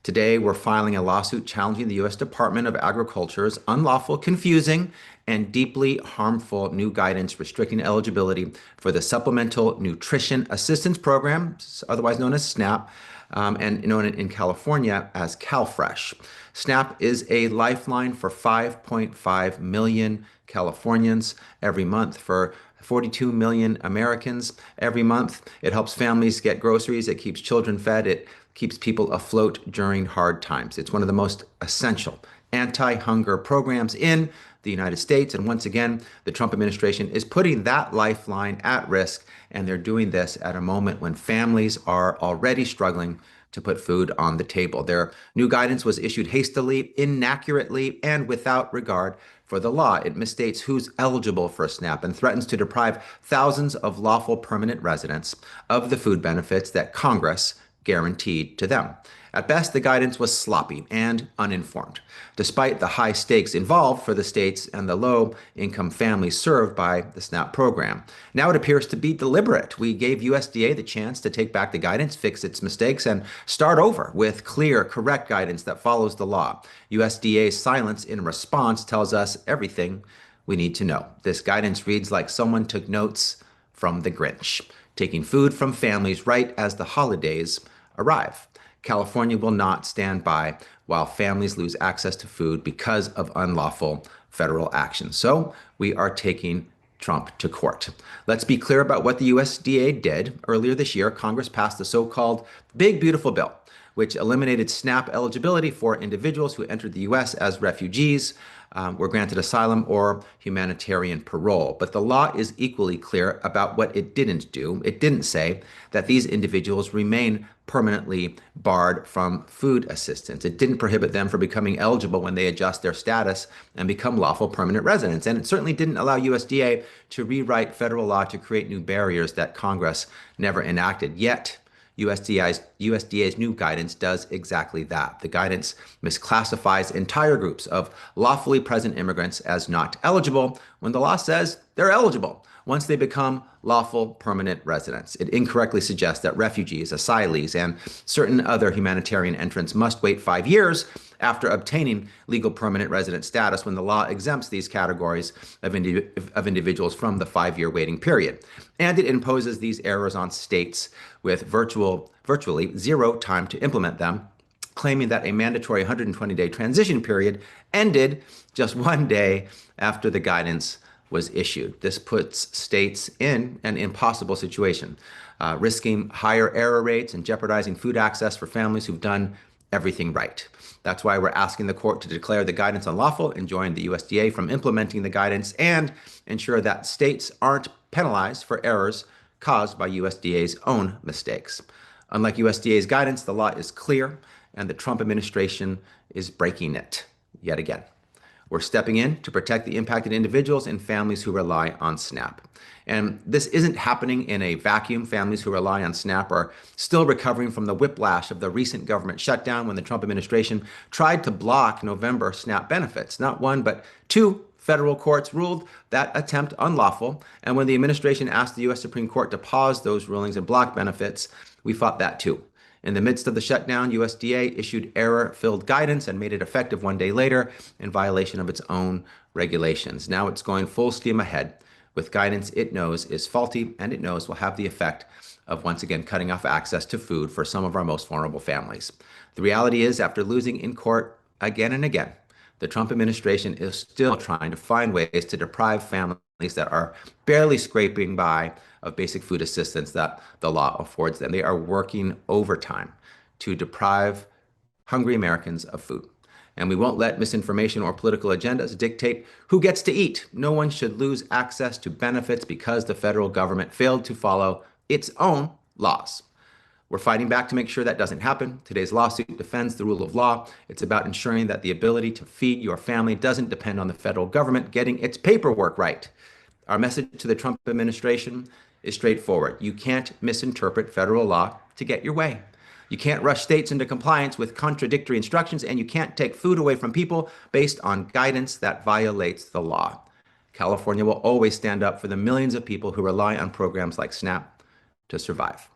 Today, we're filing a lawsuit challenging the U.S. Department of Agriculture's unlawful, confusing, and deeply harmful new guidance restricting eligibility for the Supplemental Nutrition Assistance Program, otherwise known as SNAP, and known in California as CalFresh. SNAP is a lifeline for 5.5 million Californians every month, for 42 million Americans every month. It helps families get groceries. It keeps children fed. It keeps people afloat during hard times. It's one of the most essential anti-hunger programs in the United States. And once again, the Trump administration is putting that lifeline at risk. And they're doing this at a moment when families are already struggling to put food on the table. Their new guidance was issued hastily, inaccurately, and without regard for the law. It misstates who's eligible for a SNAP and threatens to deprive thousands of lawful permanent residents of the food benefits that Congress guaranteed to them. At best, the guidance was sloppy and uninformed, despite the high stakes involved for the states and the low-income families served by the SNAP program. Now it appears to be deliberate. We gave USDA the chance to take back the guidance, fix its mistakes, and start over with clear, correct guidance that follows the law. USDA's silence in response tells us everything we need to know. This guidance reads like someone took notes from the Grinch, taking food from families right as the holidays arrive. California will not stand by while families lose access to food because of unlawful federal action. So we are taking Trump to court. Let's be clear about what the USDA did. Earlier this year, Congress passed the so-called Big Beautiful Bill, which eliminated SNAP eligibility for individuals who entered the U.S. as refugees, were granted asylum or humanitarian parole. But the law is equally clear about what it didn't do. It didn't say that these individuals remain permanently barred from food assistance. It didn't prohibit them from becoming eligible when they adjust their status and become lawful permanent residents. And it certainly didn't allow USDA to rewrite federal law to create new barriers that Congress never enacted. Yet, USDA's new guidance does exactly that. The guidance misclassifies entire groups of lawfully present immigrants as not eligible when the law says they're eligible once they become lawful permanent residents. It incorrectly suggests that refugees, asylees, and certain other humanitarian entrants must wait 5 years after obtaining legal permanent resident status when the law exempts these categories of individuals from the 5-year waiting period. And it imposes these errors on states with virtually zero time to implement them, claiming that a mandatory 120-day transition period ended just 1 day after the guidance was issued. This puts states in an impossible situation, risking higher error rates and jeopardizing food access for families who've done everything right. That's why we're asking the court to declare the guidance unlawful, enjoin the USDA from implementing the guidance, and ensure that states aren't penalized for errors caused by USDA's own mistakes. Unlike USDA's guidance, the law is clear, and the Trump administration is breaking it yet again. We're stepping in to protect the impacted individuals and families who rely on SNAP. And this isn't happening in a vacuum. Families who rely on SNAP are still recovering from the whiplash of the recent government shutdown when the Trump administration tried to block November SNAP benefits. Not one, but two federal courts ruled that attempt unlawful. And when the administration asked the U.S. Supreme Court to pause those rulings and block benefits, we fought that too. In the midst of the shutdown, USDA issued error-filled guidance and made it effective 1 day later in violation of its own regulations. Now it's going full steam ahead with guidance it knows is faulty and it knows will have the effect of once again cutting off access to food for some of our most vulnerable families. The reality is, after losing in court again and again, the Trump administration is still trying to find ways to deprive families that are barely scraping by of basic food assistance that the law affords them. They are working overtime to deprive hungry Americans of food. And we won't let misinformation or political agendas dictate who gets to eat. No one should lose access to benefits because the federal government failed to follow its own laws. We're fighting back to make sure that doesn't happen. Today's lawsuit defends the rule of law. It's about ensuring that the ability to feed your family doesn't depend on the federal government getting its paperwork right. Our message to the Trump administration is straightforward. You can't misinterpret federal law to get your way. You can't rush states into compliance with contradictory instructions, and you can't take food away from people based on guidance that violates the law. California will always stand up for the millions of people who rely on programs like SNAP to survive.